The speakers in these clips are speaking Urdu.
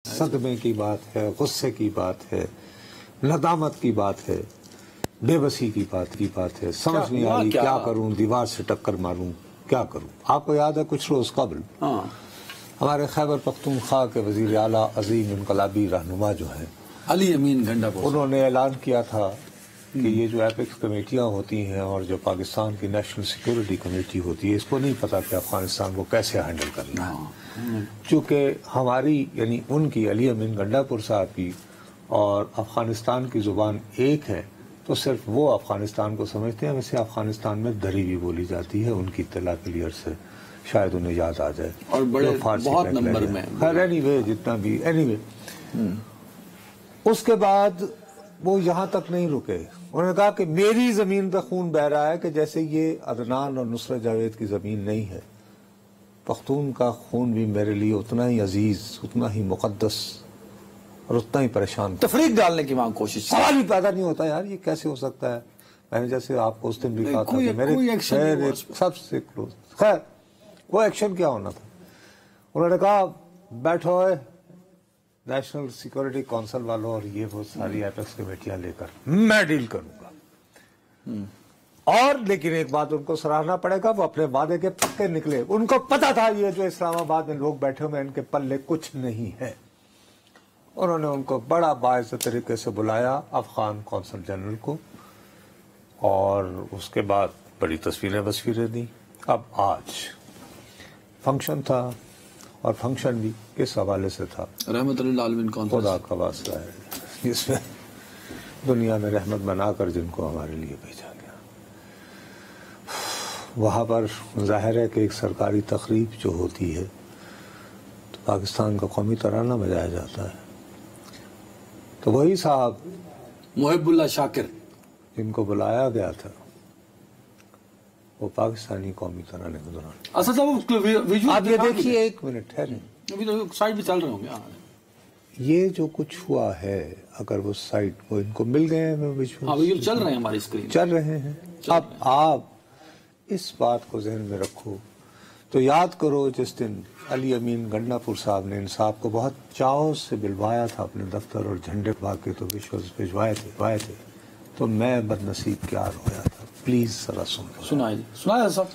صدمے کی بات ہے، غصے کی بات ہے، ندامت کی بات ہے، بے بسی کی بات ہے، سمجھ نہیں آ رہی کیا کروں، دیوار سے ٹکر ماروں، کیا کروں۔ آپ کو یاد ہے کچھ روز قبل ہمارے خیبر پختونخوا کے وزیر اعلیٰ عظیم انقلابی رہنما جو ہیں علی امین گنڈا پور، انہوں نے اعلان کیا تھا کہ یہ جو ایپیکس کمیٹیاں ہوتی ہیں اور جو پاکستان کی نیشنل سیکورٹی کمیٹی ہوتی ہے، اس کو نہیں پتا کہ افغانستان کو کیسے ہینڈل کرنا ہے۔ چونکہ ہماری یعنی ان کی علی امین گنڈا پور صاحب کی اور افغانستان کی زبان ایک ہے، تو صرف وہ افغانستان کو سمجھتے ہیں، ویسے افغانستان میں دری بھی بولی جاتی ہے، ان کی اطلاع کلیئر سے شاید انہیں یاد آ جائے، اور بڑے بہت نمبر میں اینی وے جتنا بھی اینی وے۔ اس کے بعد وہ یہاں تک نہیں رکے، انہوں نے کہا کہ میری زمین پہ خون بہ رہا ہے کہ جیسے یہ عدنان اور نصرت جاوید کی زمین نہیں ہے، پختون کا خون بھی میرے لیے اتنا ہی عزیز، اتنا ہی مقدس اور اتنا ہی پریشان۔ تفریق ڈالنے کی وہاں کوشش، سوال ہی پیدا نہیں ہوتا یار یہ کیسے ہو سکتا ہے۔ میں نے جیسے آپ کو اس دن بھی کہا تھا کہ میرے سب سے کلوز، خیر وہ ایکشن کیا ہونا تھا۔ انہوں نے کہا بیٹھو نیشنل سیکورٹی کونسل والوں اور یہ وہ ساری ایپیکس کمیٹیاں لے کر میں ڈیل کروں گا، اور لیکن ایک بات ان کو سراہنا پڑے گا، وہ اپنے وعدے کے پکے نکلے۔ ان کو پتا تھا یہ جو اسلام آباد میں لوگ بیٹھے ہوئے ان کے پلے کچھ نہیں ہے۔ انہوں نے ان کو بڑا باعزت طریقے سے بلایا افغان کونسل جنرل کو، اور اس کے بعد بڑی تصویریں دیں۔ اب آج فنکشن تھا، اور فنکشن بھی کس حوالے سے تھا؟ رحمت اللہ عالمین کانفرنس، خدا کا واسطہ ہے جس میں دنیا میں رحمت بنا کر جن کو ہمارے لیے بھیجا گیا۔ وہاں پر ظاہر ہے کہ ایک سرکاری تقریب جو ہوتی ہے تو پاکستان کا قومی ترانہ بجایا جاتا ہے، تو وہی صاحب محب اللہ شاکر جن کو بلایا گیا تھا وہ پاکستانی قومی ترانے کے دوران، آپ یہ دیکھیے ایک منٹ ہے، ابھی تو سائٹ بھی چل رہے ہوں گے، یہ جو کچھ ہوا ہے اگر وہ سائٹ وہ ان کو مل گئے ہیں، چل رہے ہیں ہماری اسکرین، چل رہے ہیں۔ اب آپ اس بات کو ذہن میں رکھو تو یاد کرو جس دن علی امین گنڈا پور صاحب نے انصاف کو بہت چاؤ سے بلوایا تھا اپنے دفتر، اور جھنڈے پا کے تو ویژولز بھجوائے تھے، تو میں بد نصیب کیا رویا تھا۔ پلیز ذرا سنائے صاحب،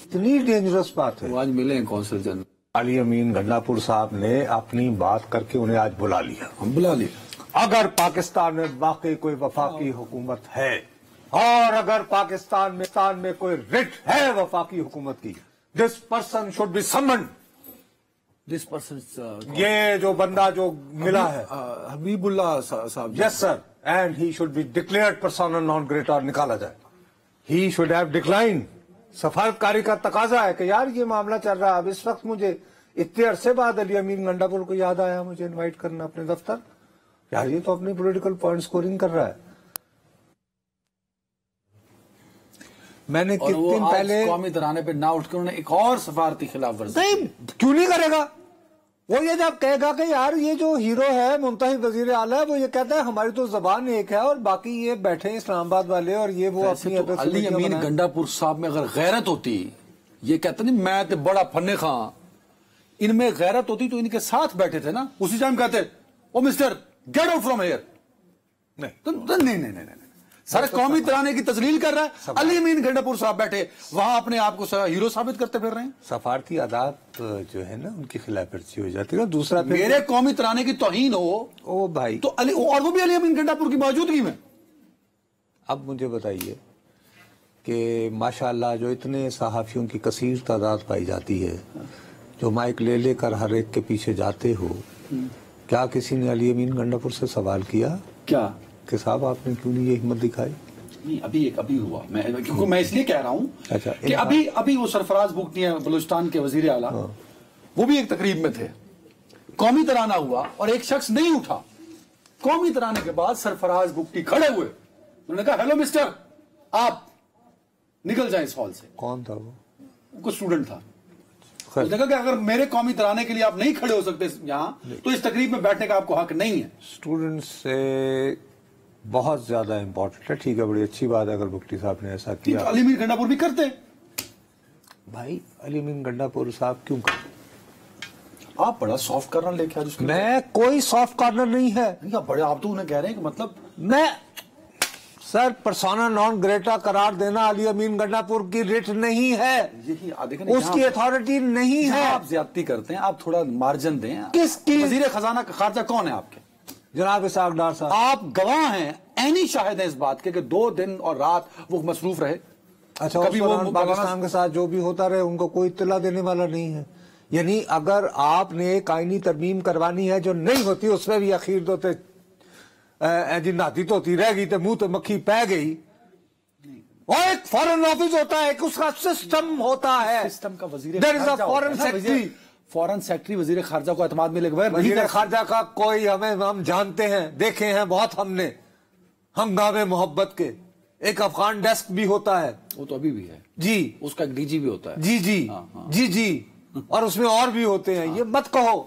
اتنی ڈینجرس بات ہے۔ آج ملے ہیں کونسل جنرل علی امین گنڈا پور صاحب نے اپنی بات کر کے انہیں آج بلا لیا۔ اگر پاکستان میں واقعی کوئی وفاقی حکومت ہے، اور اگر پاکستان میں کوئی رٹ ہے وفاقی حکومت کی، this person should be summoned, this person, یہ جو بندہ جو ملا ہے حبیب اللہ صاحب، yes sir, and he should be declared persona non grata, اور نکالا جائے۔ He should have decline. سفارتکاری کا تقاضا ہے کہ یار یہ معاملہ چل رہا ہے۔ اب اس وقت مجھے اتنے عرصے بعد علی امین گنڈا پور کو یاد آیا مجھے انوائٹ کرنا اپنے دفتر، یار یہ تو اپنی پولیٹیکل پوائنٹ سکورنگ کر رہا ہے۔ میں نے کتنے دن پہلے قومی ترانے پہ نہ اٹھ کر انہوں نے ایک اور سفارتی خلاف ورزی، نہیں کیوں نہیں کرے گا وہ، یہ جب کہے گا کہ یار یہ جو ہیرو ہے منتخب وزیر اعلیٰ ہے، وہ یہ کہتا ہے ہماری تو زبان ایک ہے اور باقی یہ بیٹھے ہیں اسلام آباد والے، اور یہ وہ اپنی علی امین گنڈا پور صاحب میں اگر غیرت ہوتی، یہ کہتے نہیں میں تے بڑا فن خاں، ان میں غیرت ہوتی تو ان کے ساتھ بیٹھے تھے نا، اسی ٹائم کہتے oh mister get out from here. نہیں، سر قومی ترانے کی تذلیل کر رہا ہے، علی امین گنڈا پور صاحب بیٹھے وہاں اپنے آپ کو ہیرو ثابت کرتے پھر رہے ہیں۔ سفارتی عادات جو ہے نا ان کی خلاف ورزی ہو جاتی ہے۔ دوسرا میرے قومی ترانے کی توہین ہو او بھائی تو اور وہ بھی علی امین گنڈا پور کی موجودگی میں۔ اب مجھے بتائیے کہ ماشاءاللہ جو اتنے صحافیوں کی کثیر تعداد پائی جاتی ہے، جو مائک لے کر ہر ایک کے پیچھے جاتے ہو، کیا کسی نے علی امین گنڈا پور سے سوال کیا کیا کہ صاحب آپ نے کیوں نہیں یہ ہمت دکھائی؟ نہیں، ابھی ہوا، کیونکہ میں اس لیے کہہ رہا ہوں کہ ابھی وہ سرفراز بگٹی ہیں بلوچستان کے وزیر اعلیٰ، وہ بھی ایک تقریب میں تھے، قومی ترانہ ہوا اور ایک شخص نہیں اٹھا۔ قومی ترانے کے بعد سرفراز بگٹی کھڑے ہوئے، انہوں نے کہا ہیلو مسٹر، آپ نکل جائیں اس ہال سے۔ کون تھا وہ؟ کوئی اسٹوڈنٹ تھا۔ اس نے کہا کہ اگر میرے قومی ترانے کے لیے آپ نہیں کھڑے ہو سکتے یہاں تو اس تقریب میں بیٹھنے کا آپ کو حق نہیں ہے۔ اسٹوڈنٹ سے بہت زیادہ امپورٹنٹ ہے، ٹھیک ہے، بڑی اچھی بات ہے اگر بگٹی صاحب نے ایسا کیا۔ علی امین گنڈا پور بھی کرتے بھائی، علی امین گنڈا پور صاحب کیوں کرتے؟ آپ بڑا سافٹ کارنر لے کے آج اس کے میں کوئی سافٹ کارنر نہیں ہے. بڑے آپ تو انہیں کہہ رہے ہیں کہ مطلب میں سر پرسونا نان گریٹا قرار دینا علی امین گنڈا پور کی ریٹ نہیں ہے, اس کی اتھارٹی نہیں ہے. آپ زیادتی کرتے ہیں, آپ تھوڑا مارجن دیں. کس کی وزیر خزانہ خارجہ کون ہے آپ کے؟ جناب اسحاق ڈار صاحب. آپ گواہ ہیں, عینی شاہد ہیں اس بات کے کہ 2 دن اور رات وہ مصروف رہے. اچھا, کبھی وہ پاکستان کے ساتھ جو بھی ہوتا رہے ان کو کوئی اطلاع دینے والا نہیں ہے. یعنی اگر آپ نے ایک آئینی ترمیم کروانی ہے جو نہیں ہوتی, اس میں بھی اخیر تو جی ناتی توتی رہ گئی تو منہ تو مکھی پہ گئی. اور ایک فارن آفس ہوتا ہے, ایک اس کا سسٹم ہوتا ہے. سسٹم کا وزیر فارن سیکرٹری, فارن سیکرٹری وزیر خارجہ کو اعتماد ملے بغیر وزیر خارجہ کا کوئی ہم جانتے ہیں, دیکھے ہیں بہت ہم نے ہنگامے محبت کے. ایک افغان ڈیسک بھی ہوتا ہے, وہ تو ابھی بھی ہے جی, اس کا ایک ڈی جی بھی ہوتا ہے. جی جی جی جی, اور اس میں اور بھی ہوتے ہیں. یہ مت کہو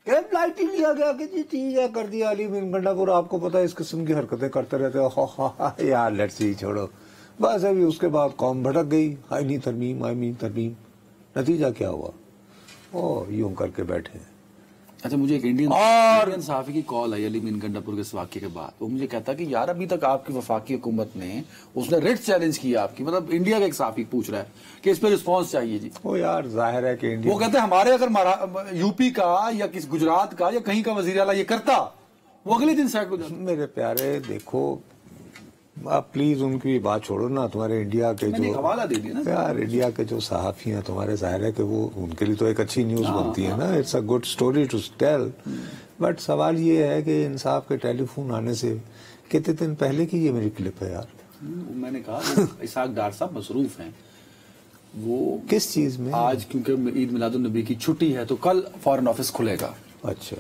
کہ لائٹ ہی لیا گیا کہ جی ٹھیک ہے کر دیا علی امین گنڈا پور. آپ کو پتا ہے اس قسم کی حرکتیں کرتے رہتے ہیں. یار لیٹس سی چھوڑو بس. ابھی اس کے بعد قوم بھٹک گئی, آئینی ترمیم. نتیجہ کیا ہوا؟ یوں کر کے بیٹھے ہیں. اچھا, مجھے ایک انڈین صحافی کی کال آئی علی امین گنڈا پور کے اس واقعے کے بعد. وہ مجھے کہتا کہ یار ابھی تک آپ کی وفاقی حکومت نے اس نے ریٹ چیلنج کیا آپ کی, مطلب انڈیا کا ایک صحافی پوچھ رہا ہے کہ اس پہ رسپانس چاہیے جی. یار ظاہر ہے کہ انڈیا, وہ کہتے ہیں ہمارے اگر یو پی کا یا کس گجرات کا یا کہیں کا وزیر اعلیٰ یہ کرتا, وہ اگلے دن سیٹ ہو جاتا. میرے پیارے دیکھو, آپ پلیز ان کی بات چھوڑو نا. تمہارے انڈیا کے جو حوالہ دے دیا نا یار, انڈیا کے جو صحافی ہیں تمہارے, ظاہر ہے کہ وہ ان کے لیے تو ایک اچھی نیوز بنتی ہے نا. It's a good story to tell. But سوال یہ ہے کہ انصاف کے ٹیلی فون آنے سے کتنے دن پہلے کی یہ میری کلپ ہے یار. میں نے کہا اسحاق ڈار صاحب مصروف ہیں, وہ کس چیز میں؟ آج کیونکہ عید میلاد النبی کی چھٹی ہے تو کل فارن آفس کھلے گا. اچھا,